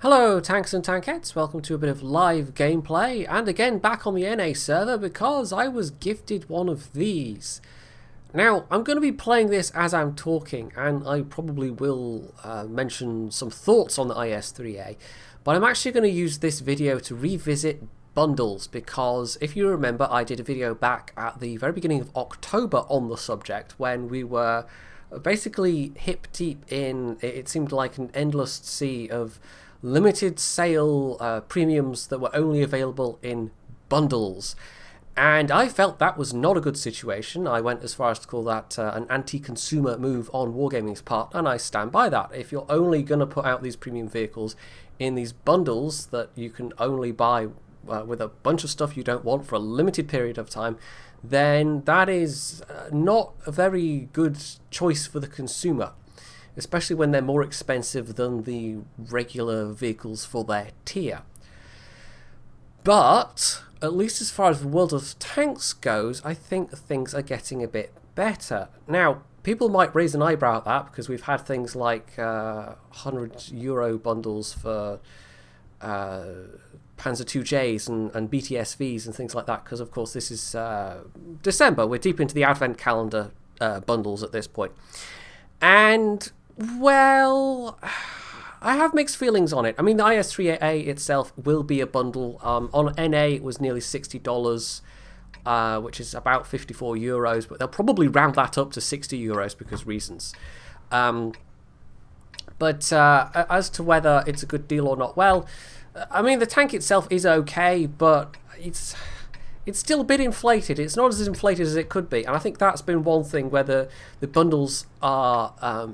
Hello tanks and tankettes, welcome to a bit of live gameplay, and again back on the NA server because I was gifted one of these. Now, I'm going to be playing this as I'm talking, and I probably will mention some thoughts on the IS-3A, but I'm actually going to use this video to revisit bundles, because if you remember, I did a video back at the very beginning of October on the subject when we were basically hip deep in, it seemed like an endless sea of limited sale premiums that were only available in bundles, and I felt that was not a good situation. I went as far as to call that an anti-consumer move on Wargaming's part, and I stand by that. If you're only going to put out these premium vehicles in these bundles that you can only buy with a bunch of stuff you don't want for a limited period of time, then that is not a very good choice for the consumer, especially when they're more expensive than the regular vehicles for their tier. But at least as far as the world of tanks goes, I think things are getting a bit better. Now, people might raise an eyebrow at that, because we've had things like €100 bundles for Panzer IIJs and BTSVs and things like that, because of course this is December. We're deep into the advent calendar bundles at this point. And well, I have mixed feelings on it. I mean, the IS-3A itself will be a bundle. On NA, it was nearly $60, which is about €54, but they'll probably round that up to €60 because reasons. But as to whether it's a good deal or not, well, I mean, the tank itself is okay, but it's still a bit inflated. It's not as inflated as it could be, and I think that's been one thing where the bundles are...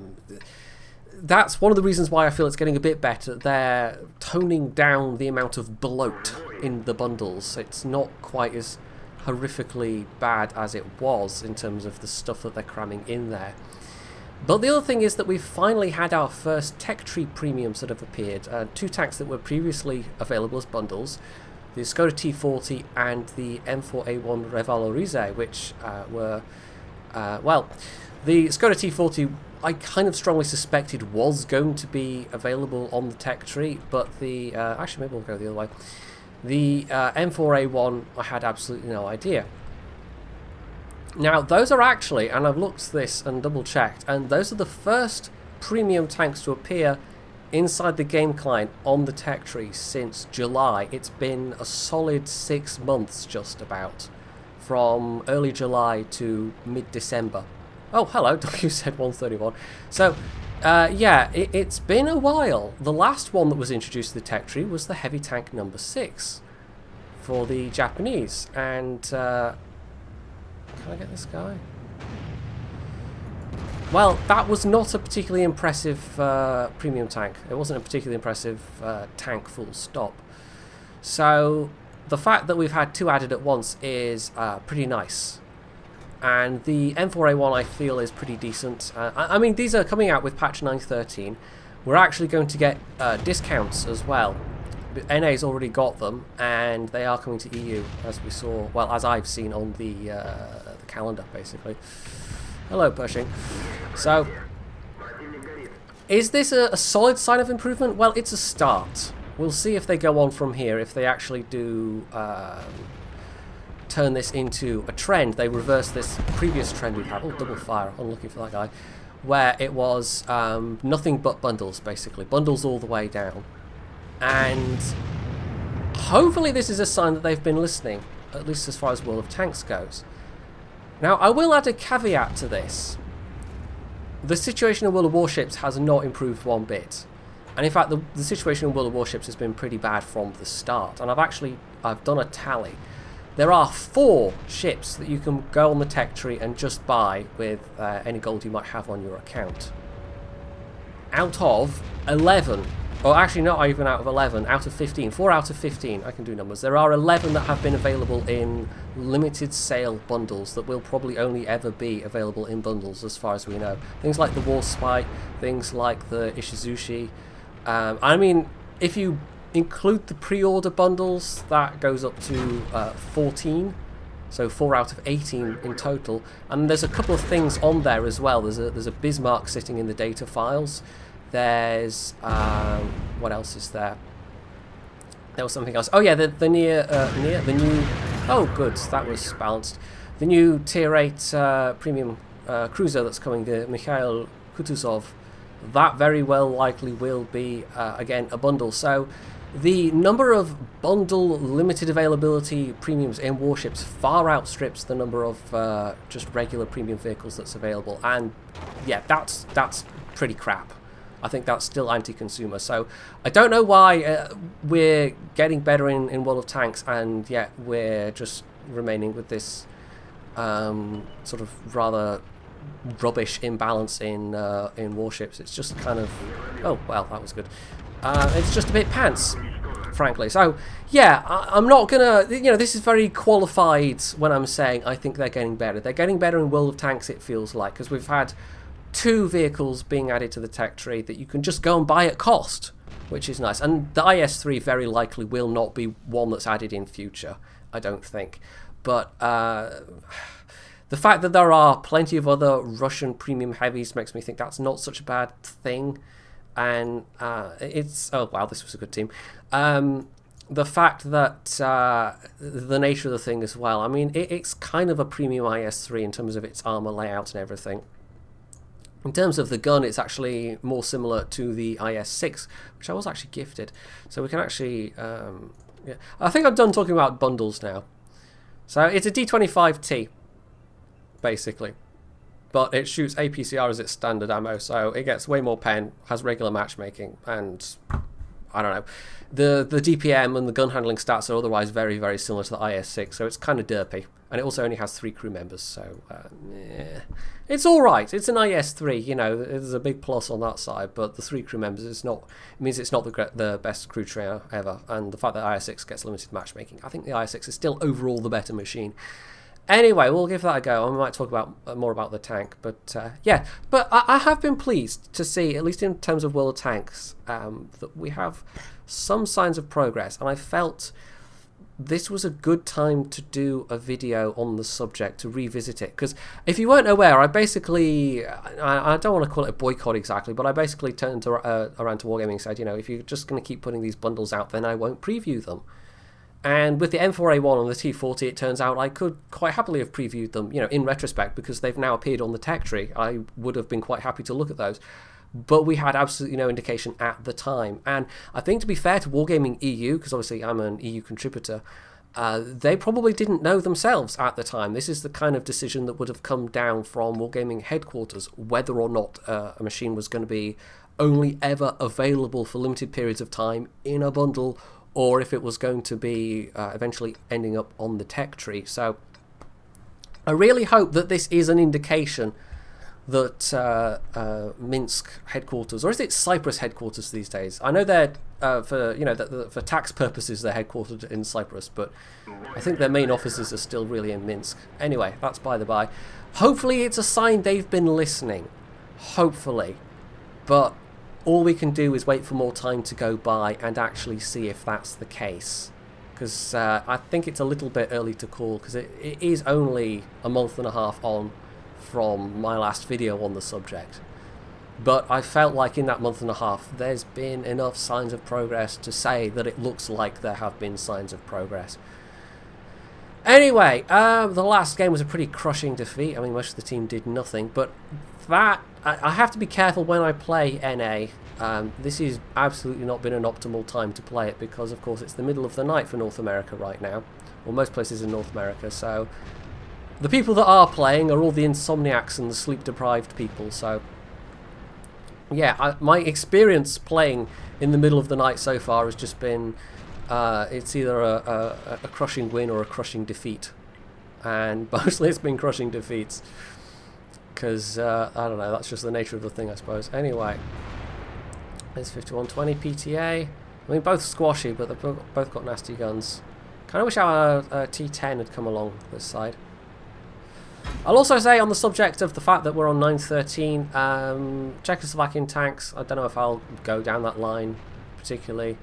that's one of the reasons why I feel it's getting a bit better. They're toning down the amount of bloat in the bundles. It's not quite as horrifically bad as it was in terms of the stuff that they're cramming in there. But the other thing is that we've finally had our first tech tree premiums that have appeared. Two tanks that were previously available as bundles, the Skoda T40 and the M4A1 Revalorise, which were, well, the Skoda T40 I kind of strongly suspected was going to be available on the tech tree, but the, actually maybe we'll go the other way. The M4A1, I had absolutely no idea. Now, those are actually, and I've looked at this and double checked, and those are the first premium tanks to appear inside the game client on the tech tree since July. It's been a solid 6 months just about, from early July to mid-December. Oh, hello, WZ131. So, yeah, it's been a while. The last one that was introduced to the tech tree was the heavy tank number 6 for the Japanese. And, can I get this guy? Well, that was not a particularly impressive premium tank. It wasn't a particularly impressive tank, full stop. So, the fact that we've had two added at once is pretty nice. And the M4A1 I feel is pretty decent. I mean, these are coming out with patch 9.13. We're actually going to get discounts as well. NA's already got them, and they are coming to EU, as we saw, well, as I've seen on the calendar, basically. Hello, Pershing. So, is this a solid sign of improvement? Well, it's a start. We'll see if they go on from here, if they actually do... turn this into a trend. They reverse this previous trend we've had. Oh, double fire, unlucky for that guy, where it was nothing but bundles, basically. Bundles all the way down. And hopefully this is a sign that they've been listening, at least as far as World of Tanks goes. Now, I will add a caveat to this. The situation in World of Warships has not improved one bit. And in fact, the situation in World of Warships has been pretty bad from the start. And I've done a tally. There are 4 ships that you can go on the tech tree and just buy with any gold you might have on your account. Out of 11, or actually not even out of 11, out of 15, 4 out of 15, I can do numbers. There are 11 that have been available in limited sale bundles that will probably only ever be available in bundles as far as we know. Things like the Warspite, things like the Ishizushi. I mean, if you include the pre-order bundles, that goes up to 14, so 4 out of 18 in total. And there's a couple of things on there as well. There's a Bismarck sitting in the data files. There's what else is there? There was something else. Oh yeah, the new. Oh, good, that was balanced. The new Tier 8 premium cruiser that's coming, the Mikhail Kutuzov. That very well likely will be again a bundle. So the number of bundle limited availability premiums in Warships far outstrips the number of just regular premium vehicles that's available, and yeah, that's pretty crap. I think that's still anti-consumer. So I don't know why we're getting better in World of Tanks, and yet we're just remaining with this sort of rather rubbish imbalance in Warships. It's just kind of, oh well, that was good. It's just a bit pants, frankly. So yeah, I'm not gonna, this is very qualified when I'm saying I think they're getting better. They're getting better in World of Tanks, it feels like, because we've had 2 vehicles being added to the tech tree that you can just go and buy at cost, which is nice. And the IS-3 very likely will not be one that's added in future, I don't think. But the fact that there are plenty of other Russian premium heavies makes me think that's not such a bad thing. And it's, oh wow, this was a good team. The fact that the nature of the thing as well, I mean, it's kind of a premium IS-3 in terms of its armor layout and everything. In terms of the gun, it's actually more similar to the IS-6, which I was actually gifted. So we can actually, yeah. I think I'm done talking about bundles now. So it's a D25T, basically. But it shoots APCR as its standard ammo, so it gets way more pen, has regular matchmaking, and I don't know. The DPM and the gun handling stats are otherwise very, very similar to the IS-6, so it's kind of derpy. And it also only has 3 crew members, so yeah. It's alright. It's an IS-3, there's a big plus on that side, but the 3 crew members, it means it's not the best crew trio ever. And the fact that IS-6 gets limited matchmaking, I think the IS-6 is still overall the better machine. Anyway, we'll give that a go. I might talk about more about the tank, but yeah. But I have been pleased to see, at least in terms of World of Tanks, that we have some signs of progress, and I felt this was a good time to do a video on the subject, to revisit it. Because if you weren't aware, I basically, I don't want to call it a boycott exactly, but I basically turned around to Wargaming and said, if you're just going to keep putting these bundles out, then I won't preview them. And with the M4A1 and the T40, it turns out I could quite happily have previewed them, in retrospect, because they've now appeared on the tech tree. I would have been quite happy to look at those. But we had absolutely no indication at the time. And I think, to be fair to Wargaming EU, because obviously I'm an EU contributor, they probably didn't know themselves at the time. This is the kind of decision that would have come down from Wargaming headquarters, whether or not a machine was going to be only ever available for limited periods of time in a bundle, or if it was going to be eventually ending up on the tech tree. So I really hope that this is an indication that Minsk headquarters, or is it Cyprus headquarters these days? I know they're for tax purposes they're headquartered in Cyprus, but I think their main offices are still really in Minsk. Anyway, that's by the by. Hopefully it's a sign they've been listening. Hopefully. But all we can do is wait for more time to go by and actually see if that's the case. Because I think it's a little bit early to call, because it is only a month and a half on from my last video on the subject. But I felt like in that month and a half there's been enough signs of progress to say that it looks like there have been signs of progress. Anyway, the last game was a pretty crushing defeat. I mean, most of the team did nothing, but that, I have to be careful when I play NA. This has absolutely not been an optimal time to play it, because of course it's the middle of the night for North America right now, or most places in North America, so the people that are playing are all the insomniacs and the sleep-deprived people. So yeah, my experience playing in the middle of the night so far has just been it's either a crushing win or a crushing defeat, and mostly it's been crushing defeats, because I don't know, that's just the nature of the thing, I suppose. Anyway, it's 5120 PTA. I mean, both squashy, but they've both got nasty guns. Kind of wish our T10 had come along this side. I'll also say, on the subject of the fact that we're on 913, Czechoslovakian tanks, I don't know if I'll go down that line particularly.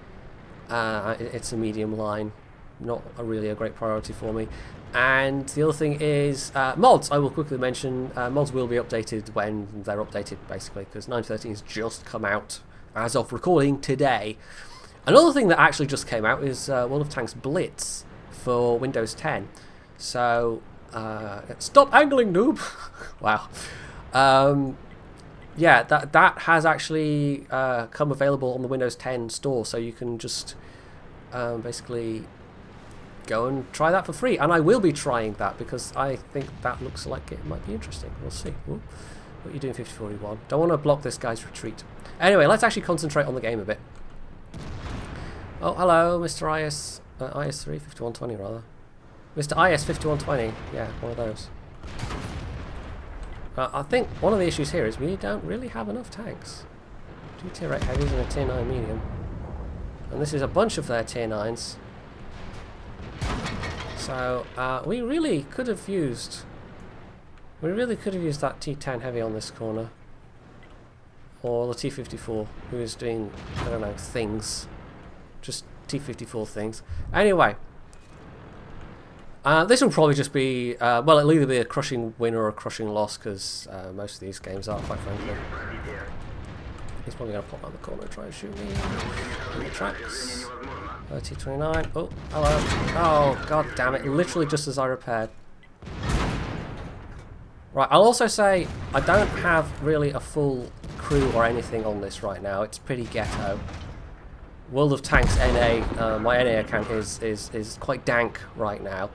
It's a medium line, not really a great priority for me. And the other thing is mods. I will quickly mention mods will be updated when they're updated, basically, because 9.13 has just come out as of recording today. Another thing that actually just came out is World of Tanks Blitz for Windows 10. So, stop angling, noob! Wow. Yeah, that has actually come available on the Windows 10 store, so you can just basically go and try that for free. And I will be trying that because I think that looks like it might be interesting. We'll see. Ooh, what are you doing, 5041? Don't want to block this guy's retreat. Anyway, let's actually concentrate on the game a bit. Oh, hello, Mr. IS-3, 5120 rather. Mr. IS-5120, yeah, one of those. I think one of the issues here is we don't really have enough tanks. 2 tier 8 heavies and a tier 9 medium. And this is a bunch of their tier 9s. So, we really could have used that T10 heavy on this corner. Or the T54, who is doing, I don't know, things. Just T54 things. Anyway. This will probably just be, well, it'll either be a crushing win or a crushing loss, because most of these games are, quite frankly. He's probably going to pop around the corner and try and shoot me in the tracks. T29. Oh, hello. Oh, god damn it. Literally just as I repaired. Right, I'll also say I don't have really a full crew or anything on this right now. It's pretty ghetto. World of Tanks NA, my NA account is quite dank right now.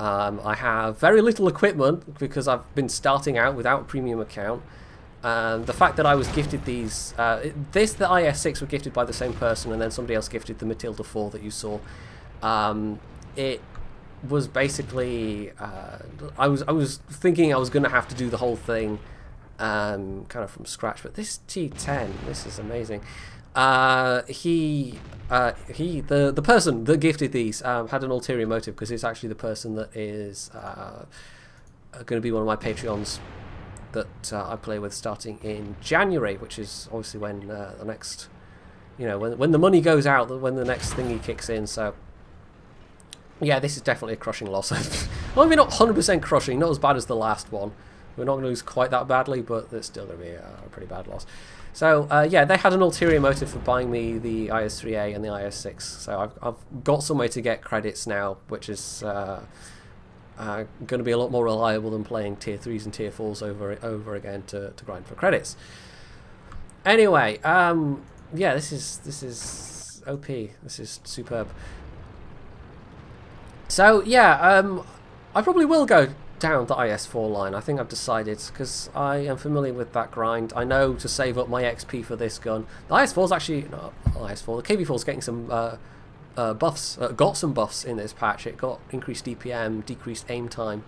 I have very little equipment because I've been starting out without a premium account. The fact that I was gifted these, the IS-6 were gifted by the same person, and then somebody else gifted the Matilda 4 that you saw. It was basically, I was thinking I was going to have to do the whole thing kind of from scratch, but this T10, this is amazing. The person that gifted these had an ulterior motive, because it's actually the person that is going to be one of my Patreons that I play with starting in January, which is obviously when the next, you know, when the money goes out, when the next thingy kicks in. So yeah, this is definitely a crushing loss. Well, maybe not 100% crushing, not as bad as the last one. We're not going to lose quite that badly, but it's still going to be a pretty bad loss. So yeah, they had an ulterior motive for buying me the IS-3A and the IS-6. So I've got some way to get credits now, which is going to be a lot more reliable than playing tier 3s and tier 4s over again to grind for credits. Anyway, yeah, this is OP. This is superb. So yeah, I probably will go down the IS-4 line. I think I've decided, because I am familiar with that grind. I know to save up my XP for this gun. The IS-4's actually, no, IS-4, the KV-4's getting some buffs, got some buffs in this patch. It got increased DPM, decreased aim time.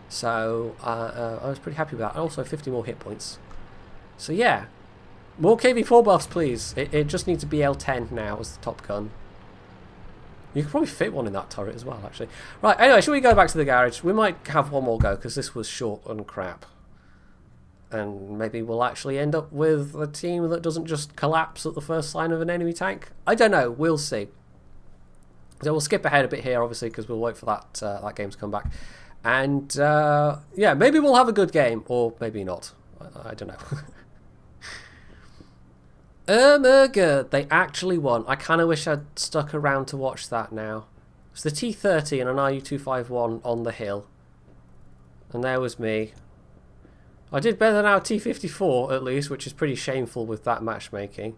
So I was pretty happy with that. And also 50 more hit points. So yeah, more KV-4 buffs please. It just needs a BL-10 now as the top gun. You could probably fit one in that turret as well, actually. Right, anyway, should we go back to the garage? We might have one more go, because this was short and crap. And maybe we'll actually end up with a team that doesn't just collapse at the first line of an enemy tank. I don't know, we'll see. So we'll skip ahead a bit here, obviously, because we'll wait for that game to come back. And, yeah, maybe we'll have a good game, or maybe not. I don't know. Good. They actually won. I kind of wish I'd stuck around to watch that now. It's the T30 and an RU-251 on the hill. And there was me. I did better than our T54 at least, which is pretty shameful with that matchmaking.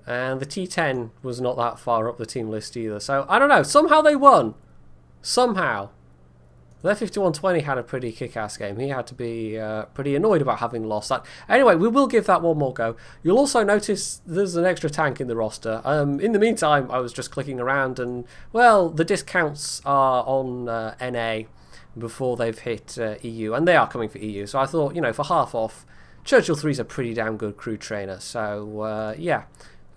And the T10 was not that far up the team list either. So, I don't know. Somehow they won. Somehow. Their 5120 had a pretty kick-ass game. He had to be pretty annoyed about having lost that. Anyway, we will give that one more go. You'll also notice there's an extra tank in the roster. In the meantime, I was just clicking around and, well, the discounts are on NA before they've hit EU, and they are coming for EU. So I thought, you know, for half off, Churchill 3 is a pretty damn good crew trainer. So, yeah,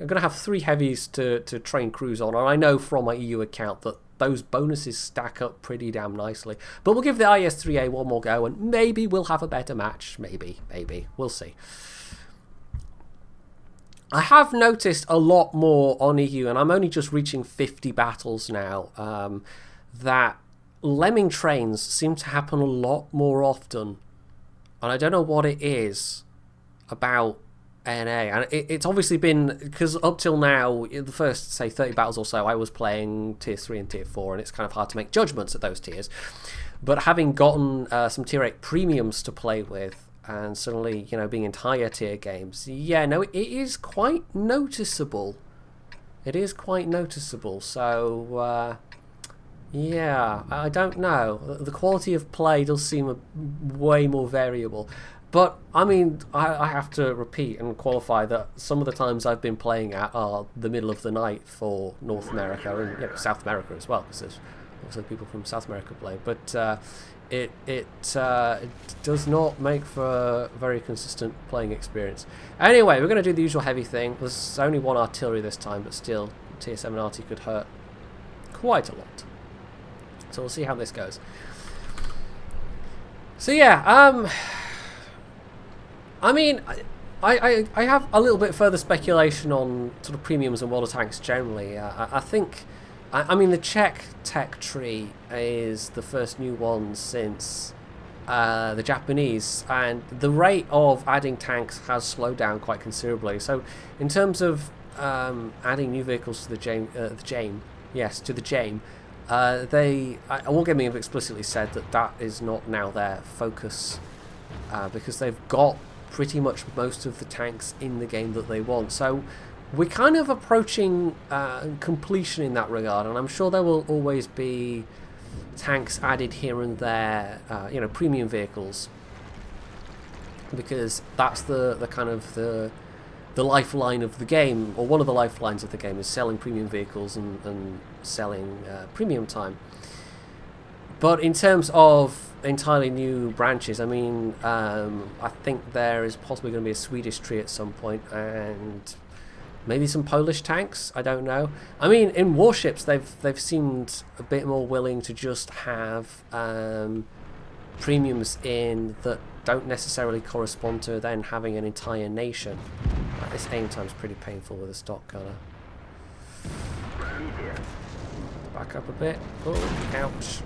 I'm going to have 3 heavies to train crews on, and I know from my EU account that those bonuses stack up pretty damn nicely. But we'll give the IS-3A one more go, and maybe we'll have a better match. Maybe. We'll see. I have noticed a lot more on EU, and I'm only just reaching 50 battles now, that lemming trains seem to happen a lot more often, and I don't know what it is about NA, and it's obviously been because up till now, in the first say 30 battles or so, I was playing tier 3 and tier 4, and it's kind of hard to make judgments at those tiers. But having gotten some tier 8 premiums to play with, and suddenly, you know, being in higher tier games, yeah, no, it is quite noticeable. It is quite noticeable. So yeah, I don't know. The quality of play does seem way more variable. But, I mean, I have to repeat and qualify that some of the times I've been playing at are the middle of the night for North America and, you know, South America as well, because there's also people from South America playing. But it does not make for a very consistent playing experience. Anyway, we're going to do the usual heavy thing. There's only one artillery this time, but still, tier 7 arty could hurt quite a lot. So we'll see how this goes. So yeah, I mean, I have a little bit further speculation on sort of premiums and water tanks generally. I think, I mean, the Czech tech tree is the first new one since the Japanese, and the rate of adding tanks has slowed down quite considerably. So in terms of adding new vehicles to the JAME, Wargaming have explicitly said that is not now their focus, because they've got pretty much most of the tanks in the game that they want. So we're kind of approaching completion in that regard, and I'm sure there will always be tanks added here and there, you know, premium vehicles, because that's the kind of the lifeline of the game, or one of the lifelines of the game, is selling premium vehicles and selling premium time. But in terms of entirely new branches, I mean, I think there is possibly going to be a Swedish tree at some point, and maybe some Polish tanks. I don't know. I mean, in Warships, they've seemed a bit more willing to just have premiums in that don't necessarily correspond to then having an entire nation. This aim time's pretty painful with a stock gunner. Back up a bit. Oh, ouch.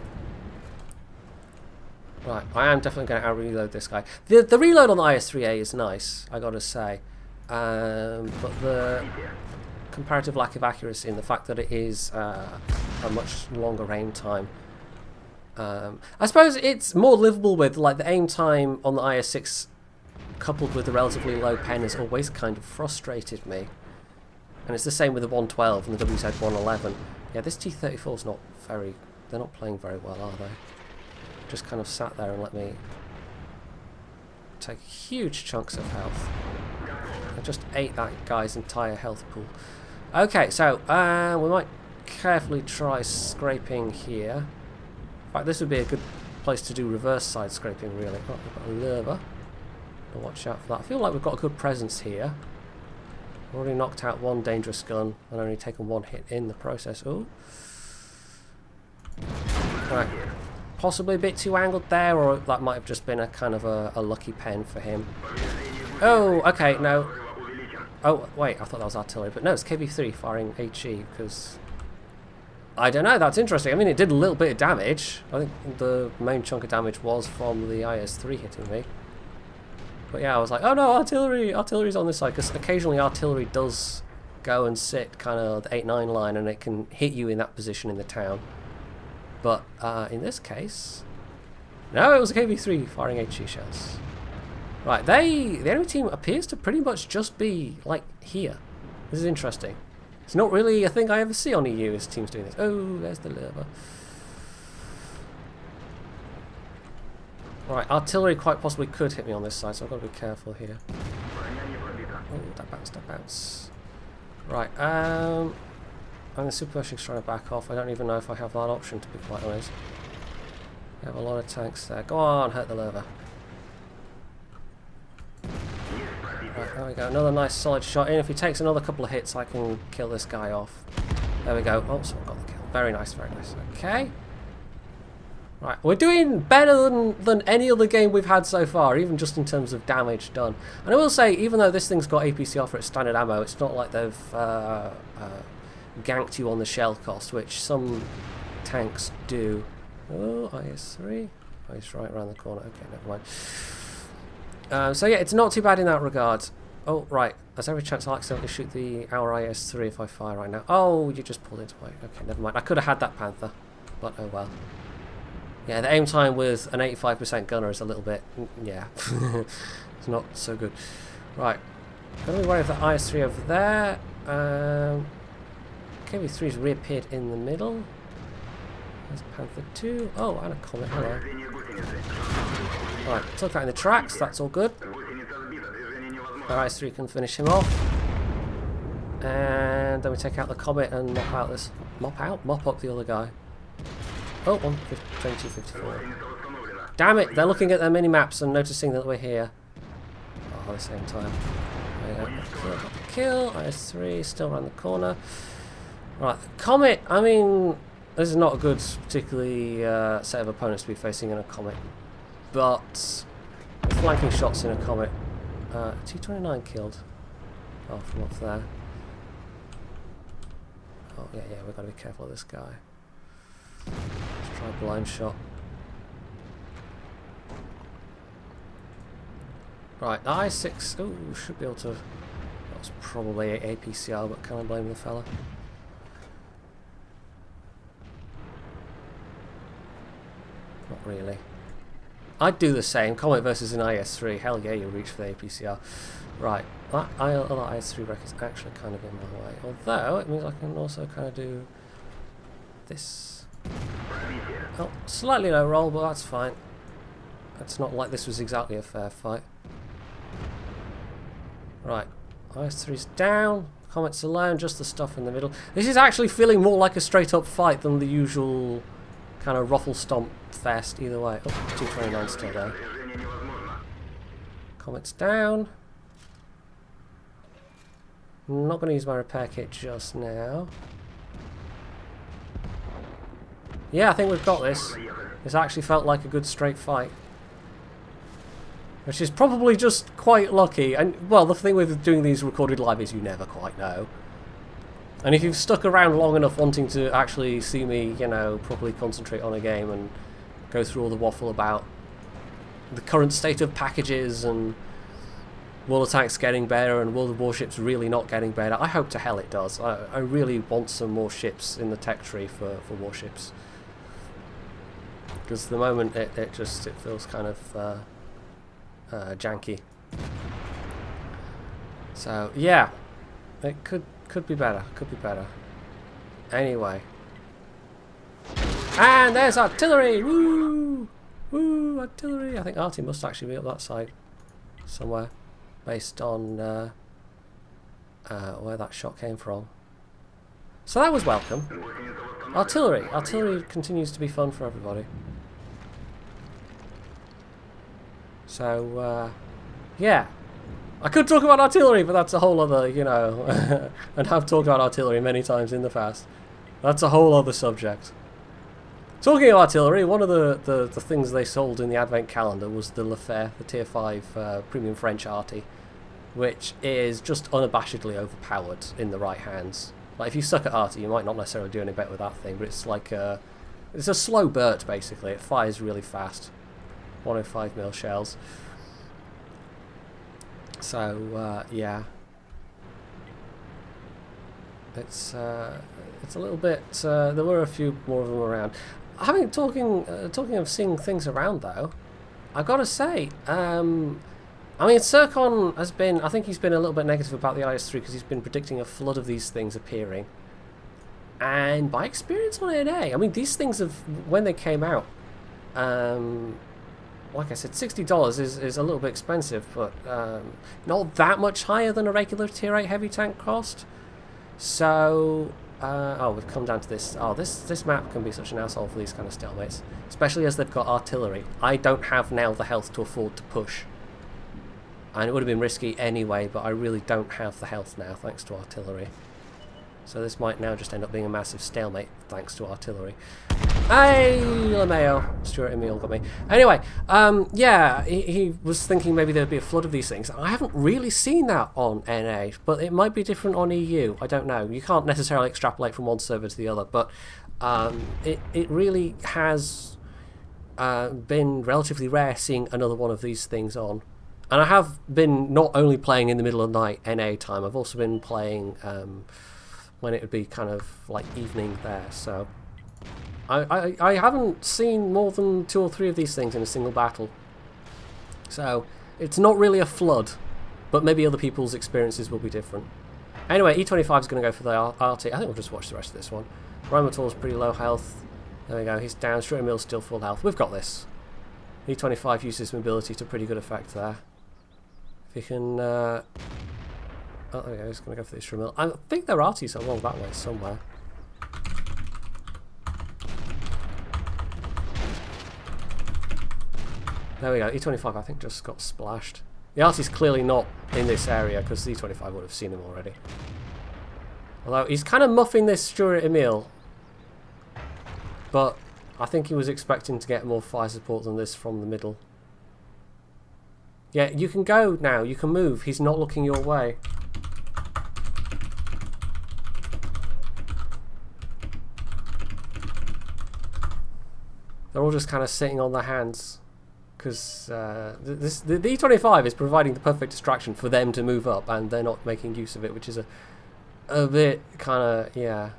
Right, I am definitely going to out-reload this guy. The reload on the IS-3A is nice, I gotta say. But the comparative lack of accuracy and the fact that it is a much longer aim time. I suppose it's more livable with, like, the aim time on the IS-6 coupled with the relatively low pen has always kind of frustrated me. And it's the same with the 112 and the WZ-111. Yeah, this T-34 is not very... they're not playing very well, are they? Just kind of sat there and let me take huge chunks of health. I just ate that guy's entire health pool. Okay, so we might carefully try scraping here. In fact, this would be a good place to do reverse side scraping, really. Oh, we've got a lurver. Watch out for that. I feel like we've got a good presence here. Already knocked out one dangerous gun and only taken one hit in the process. Ooh. Right. Possibly a bit too angled there, or that might have just been a kind of a lucky pen for him. Oh, okay, no. Oh, wait, I thought that was artillery, but no, it's KV-3 firing HE, because... I don't know, that's interesting. I mean, it did a little bit of damage. I think the main chunk of damage was from the IS-3 hitting me. But yeah, I was like, oh no, artillery! Artillery's on this side, because occasionally artillery does go and sit kind of the 8-9 line, and it can hit you in that position in the town. But in this case, no, it was a KV-3 firing HE shells. Right, the enemy team appears to pretty much just be, like, here. This is interesting. It's not really a thing I ever see on EU, is teams doing this. Oh, there's the lurver. Right, artillery quite possibly could hit me on this side, so I've got to be careful here. Oh, that bounce. Right, and the Super Pershing's trying to back off. I don't even know if I have that option, to be quite honest. I have a lot of tanks there. Go on, hurt the lurver. Right, there we go. Another nice solid shot in. If he takes another couple of hits, I can kill this guy off. There we go. Oh, someone got the kill. Very nice, very nice. Okay. Right, we're doing better than any other game we've had so far, even just in terms of damage done. And I will say, even though this thing's got APCR for its standard ammo, it's not like they've ganked you on the shell cost, which some tanks do. Oh, IS-3. Oh, he's right around the corner. Okay, never mind. So yeah, it's not too bad in that regard. Oh, right. There's every chance I'll accidentally shoot our IS-3 if I fire right now. Oh, you just pulled it away. Okay, never mind. I could have had that Panther, but oh well. Yeah, the aim time with an 85% gunner is a little bit... yeah. It's not so good. Right. Gonna be worried of the IS-3 over there. KV-3's reappeared in the middle. There's Panther 2. Oh, and a Comet. Hello. Right, took that in the tracks. That's all good. Our IS-3 can finish him off. And then we take out the Comet and mop up the other guy. Oh, 2254. Damn it! They're looking at their mini-maps and noticing that we're here. Oh, at the same time. Kill. IS-3 still around the corner. Right, Comet. I mean, this is not a good, particularly set of opponents to be facing in a Comet. But flanking shots in a Comet. T-29 killed. Oh, from off there. Oh yeah, we've got to be careful of this guy. Let's try a blind shot. Right, the I-6. Oh, should be able to. That was probably a APCR, but can I blame the fella? Not really. I'd do the same. Comet versus an IS-3. Hell yeah, you reach for the APCR. Right, that IS-3 wreck is actually kind of in my way. Although, it means I can also kind of do this. Oh, slightly low roll, but that's fine. It's not like this was exactly a fair fight. Right, IS-3's down. Comet's alone, just the stuff in the middle. This is actually feeling more like a straight up fight than the usual kind of ruffle stomp fest either way. Oh, 229 still there. Comet's down. I'm not going to use my repair kit just now. Yeah, I think we've got this. This actually felt like a good straight fight. Which is probably just quite lucky. And, well, the thing with doing these recorded live is you never quite know. And if you've stuck around long enough wanting to actually see me, you know, properly concentrate on a game and go through all the waffle about the current state of packages and World Attacks getting better and World of Warships really not getting better, I hope to hell it does. I really want some more ships in the tech tree for Warships. Because at the moment it feels kind of janky. So yeah, it could be better. Could be better. Anyway, and there's artillery. Woo, woo, artillery. I think Artie must actually be up that side somewhere, based on where that shot came from. So that was welcome. Artillery. Artillery continues to be fun for everybody. So, yeah. I could talk about artillery, but that's a whole other, you know, and have talked about artillery many times in the past. That's a whole other subject. Talking of artillery, one of the things they sold in the Advent calendar was the Lefebvre, the Tier 5 Premium French Arty, which is just unabashedly overpowered in the right hands. Like, if you suck at Arty, you might not necessarily do any better with that thing, but it's like it's a slow Burt, basically. It fires really fast. 105mm shells. So yeah, it's a little bit. There were a few more of them around. Talking of seeing things around though, I've got to say, I mean, Sercon has been. I think he's been a little bit negative about the IS-3 because he's been predicting a flood of these things appearing. And by experience on NA, I mean, these things have, when they came out, like I said, $60 is a little bit expensive, but not that much higher than a regular Tier 8 heavy tank cost. So, oh, we've come down to this. Oh, this map can be such an asshole for these kind of stalemates, especially as they've got artillery. I don't have now the health to afford to push, and it would have been risky anyway, but I really don't have the health now thanks to artillery. So this might now just end up being a massive stalemate thanks to artillery. Hey, LeMayo. Stuart Emile got me. Anyway, yeah, he was thinking maybe there'd be a flood of these things. I haven't really seen that on NA, but it might be different on EU. I don't know. You can't necessarily extrapolate from one server to the other, but it really has been relatively rare seeing another one of these things on. And I have been not only playing in the middle of the night NA time, I've also been playing when it would be kind of like evening there. So I haven't seen more than 2 or 3 of these things in a single battle. So it's not really a flood, but maybe other people's experiences will be different. Anyway, E25 is going to go for the RT. I think we'll just watch the rest of this one. Rhinomaur's pretty low health. There we go, he's down. Shooter Mill's still full health. We've got this. E25 uses mobility to pretty good effect there. If you can... oh, there we go, he's going to go for the Shooter Mill. I think their RTs are along that way somewhere. There we go, E25 I think just got splashed. The RT's clearly not in this area because the E25 would have seen him already. Although he's kind of muffing this Stuart Emil. But I think he was expecting to get more fire support than this from the middle. Yeah, you can go now, you can move. He's not looking your way. They're all just kind of sitting on their hands. Because the E25 is providing the perfect distraction for them to move up, and they're not making use of it, which is a bit kind of, yeah.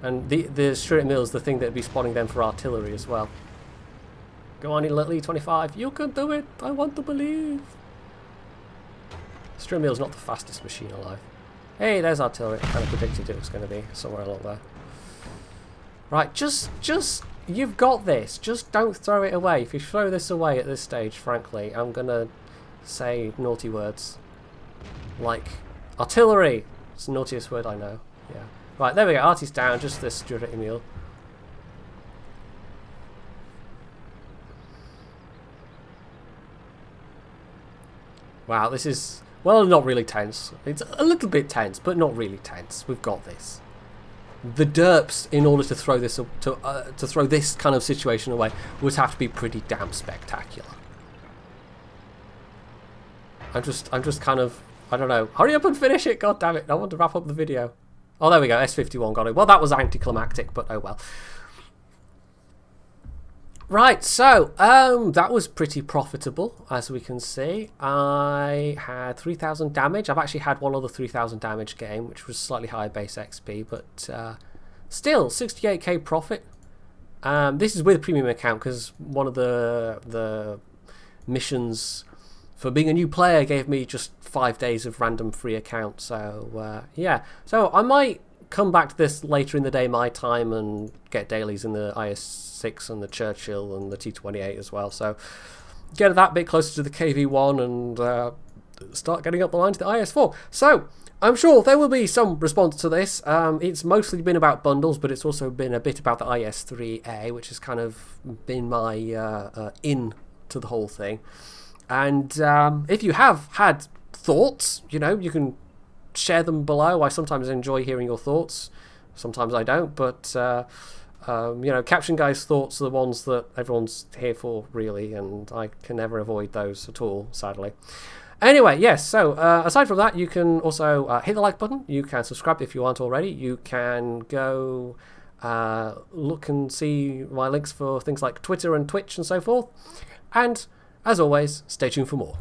And the Stuart Mill is the thing that would be spotting them for artillery as well. Go on, little E25, you can do it, I want to believe. Stuart Mill's not the fastest machine alive. Hey, there's artillery. I kind of predicted it was going to be somewhere along there. Right, just, you've got this. Just don't throw it away. If you throw this away at this stage, frankly, I'm going to say naughty words. Like, artillery. It's the naughtiest word I know. Yeah. Right, there we go. Artie's down. Just this Stuart Emil. Wow, this is, well, not really tense. It's a little bit tense, but not really tense. We've got this. The derps, in order to throw this to throw this kind of situation away, would have to be pretty damn spectacular. I'm just kind of, I don't know. Hurry up and finish it, god damn it! I want to wrap up the video. Oh, there we go. S51 got it. Well, that was anticlimactic, but oh well. Right, so that was pretty profitable, as we can see. I had 3,000 damage. I've actually had one other 3,000 damage game, which was slightly higher base XP, but still 68k profit. This is with a premium account because one of the missions for being a new player gave me just 5 days of random free account. So yeah, so I might come back to this later in the day my time and get dailies in the IS-6 and the Churchill and the T-28 as well. So get that bit closer to the KV-1 and start getting up the line to the IS-4. So I'm sure there will be some response to this. It's mostly been about bundles, but it's also been a bit about the IS-3A, which has kind of been my in to the whole thing. And if you have had thoughts, you know, you can share them below. I sometimes enjoy hearing your thoughts, sometimes I don't, but you know, Caption Guy's thoughts are the ones that everyone's here for, really, and I can never avoid those at all, sadly. Anyway, yes, so aside from that, you can also hit the like button, you can subscribe if you aren't already, you can go look and see my links for things like Twitter and Twitch and so forth, and as always, stay tuned for more.